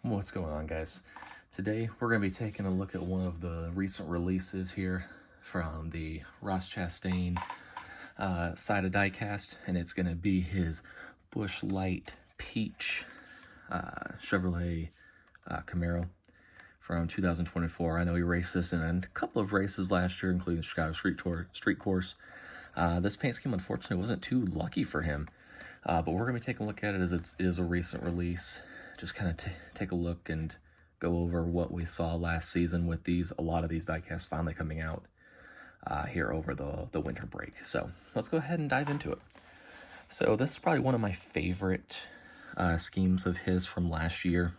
What's going on, guys? Today we're going to be taking a look at one of the recent releases here from the Ross Chastain side of diecast, and it's going to be his Busch Light Peach Chevrolet Camaro from 2024. I know he raced this in a couple of races last year, including the Chicago Street Course. This paint scheme, unfortunately, wasn't too lucky for him, but we're going to be taking a look at it as it is a recent release. Just kind of take a look and go over what we saw last season with a lot of these diecasts finally coming out here over the winter break. So let's go ahead and dive into it. So this is probably one of my favorite schemes of his from last year.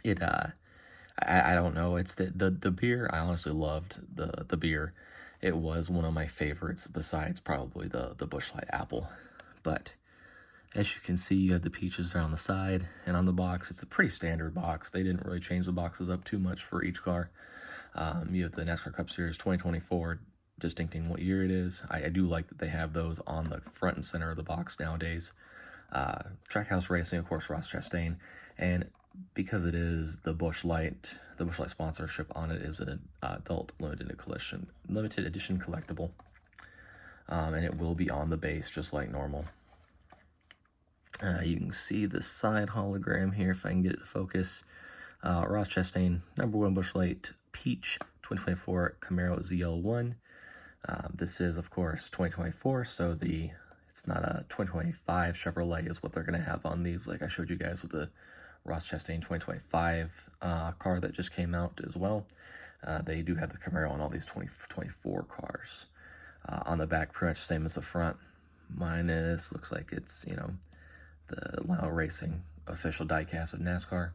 I don't know, it's the beer. I honestly loved the beer. It was one of my favorites besides probably the Busch Light Apple. But as you can see, you have the peaches there on the side and on the box. It's a pretty standard box. They didn't really change the boxes up too much for each car. You have the NASCAR Cup Series 2024, distincting what year it is. I do like that they have those on the front and center of the box nowadays. Trackhouse Racing, of course, Ross Chastain. And because it is the Busch Light sponsorship on it is an adult limited edition collectible. And it will be on the base just like normal. You can see the side hologram here, if I can get it to focus. Ross Chastain, #1 Busch Light Peach 2024 Camaro ZL1. This is, of course, 2024, so it's not a 2025 Chevrolet is what they're going to have on these, like I showed you guys with the Ross Chastain 2025 car that just came out as well. They do have the Camaro on all these 2024 cars. On the back, pretty much the same as the front, minus, looks like it's, the Lionel Racing official diecast of NASCAR.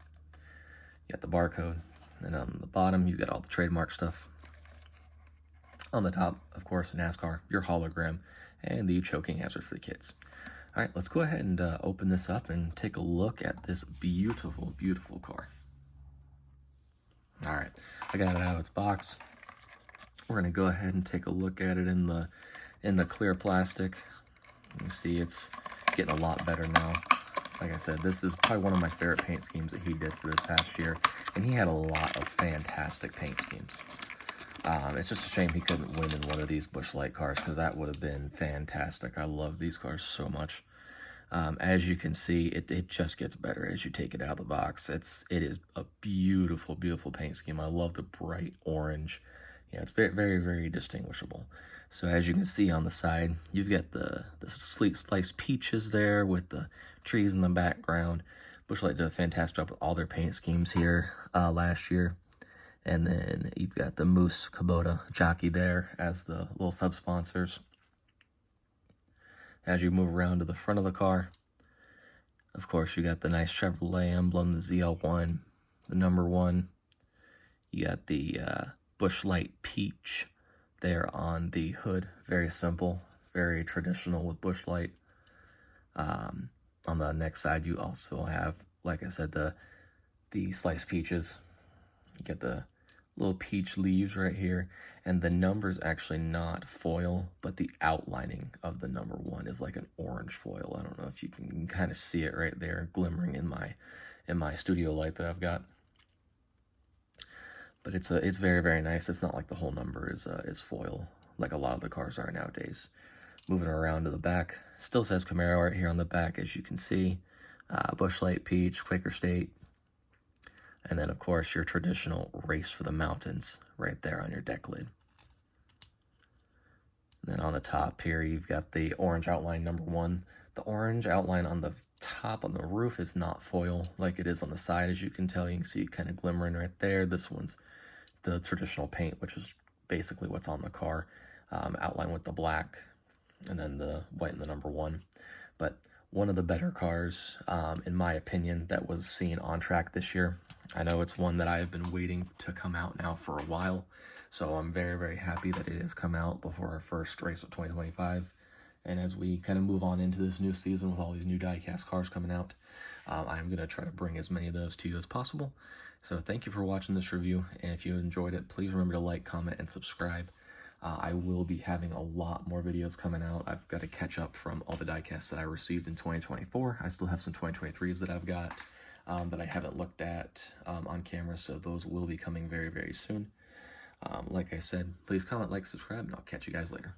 You got the barcode, and on the bottom, you got all the trademark stuff. On the top, of course, NASCAR, your hologram, and the choking hazard for the kids. All right, let's go ahead and open this up and take a look at this beautiful, beautiful car. All right, I got it out of its box. We're gonna go ahead and take a look at it in the clear plastic. You can see it's getting a lot better now. Like I said, this is probably one of my favorite paint schemes that he did for this past year, and he had a lot of fantastic paint schemes. It's just a shame he couldn't win in one of these Busch Light cars, because that would have been fantastic. I love these cars so much. As you can see, it just gets better as you take it out of the box. It is a beautiful, beautiful paint scheme. I love the bright orange. It's very, very, very distinguishable. So as you can see on the side, you've got the sleek sliced peaches there with the trees in the background. Busch Light did a fantastic job with all their paint schemes here last year. And then you've got the Moose Kubota jockey there as the little sub-sponsors. As you move around to the front of the car, of course, you got the nice Chevrolet emblem, the ZL1, the #1. You got the Busch Light Peach there on the hood. Very simple, very traditional with Busch Light. On the next side, you also have, like I said, the sliced peaches. You get the little peach leaves right here, and the number's actually not foil, but the outlining of the #1 is like an orange foil. I don't know if you can kind of see it right there glimmering in my studio light that I've got. But it's very, very nice. It's not like the whole number is foil like a lot of the cars are nowadays. Moving around to the back, still says Camaro right here on the back, as you can see. Busch Light Peach, Quaker State. And then, of course, your traditional Race for the Mountains right there on your deck lid. And then on the top here, you've got the orange outline #1. The orange outline on the top on the roof is not foil like it is on the side, as you can tell. You can see it kind of glimmering right there. This one's the traditional paint, which is basically what's on the car, outlined with the black, and then the white and the #1. But one of the better cars, in my opinion, that was seen on track this year. I know it's one that I have been waiting to come out now for a while, so I'm very, very happy that it has come out before our first race of 2025. And as we kind of move on into this new season with all these new diecast cars coming out, I'm going to try to bring as many of those to you as possible. So thank you for watching this review, and if you enjoyed it, please remember to like, comment, and subscribe. I will be having a lot more videos coming out. I've got to catch up from all the diecasts that I received in 2024. I still have some 2023s that I've got. that I haven't looked at on camera, so those will be coming very, very soon. Like I said, please comment, like, subscribe, and I'll catch you guys later.